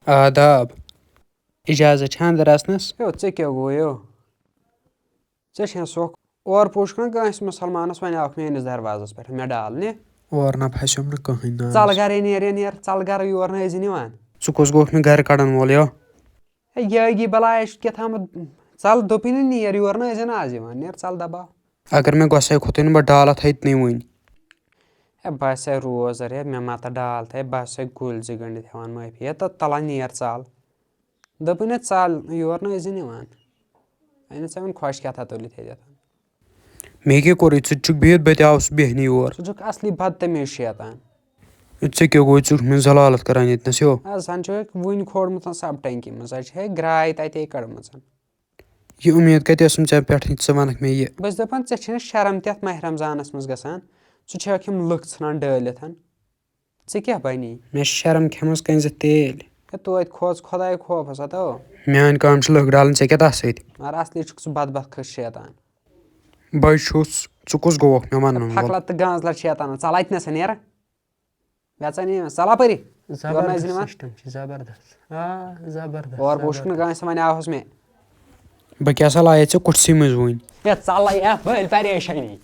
आदाब इजाज़त छा अंदर आसनस यो चे क्या गो यो चे छे सोख और पूछ ना गांस मुसलमानस वने आख मेनिस दरवाजस पे मे डाल ने और ना फसम न कहीं ना चल गरे नेर चल गर योर न इज निवान सु कुस गोख न घर कड़न वोल यो ए येगी बलाय के थाम चल दोपिन नेर योर न इज ना आज यवान नेर चल दबा अगर मैं गोसे खुतिन ब डाल थ इतनी वइन ए बस रोजर है मे मत डाल थे बस गुल जिगंड थेवान माफी है तो तला नेर चल दोपिन चल योर न इज निवान अने सेवन खुश क्या था तोली थे जाता मे के कोर चुक बिहत बत आवस बेहनी और सुजुक असली बदतमीज शैतान चे क्या गो चुक में जलालत करान इतनस यो सन वन खोड़मुत सब टंकी मज है ग्राय तते कड़म ये उम्मीद कतम चे पे च वनक मे ये बस दपान चे शर्म तथ माह रमजानस मज गसान सुम लुक सान डलित चे क्या बनी मे शर्म खेमस कंज तेल तो खोज खुदाय खोफ हसा तो मान काम लुक डालन चे क्या तथ सत मगर असली बदबख शैतान बस कुस गोख मे वन फकला तो गांजला शैतान चल अतनस नेर वेचा नी चला परी जबरदस्त और पूछ गांस वन आहस मे बह क्या लाये चे कुर्सी मज वन चल परेशानी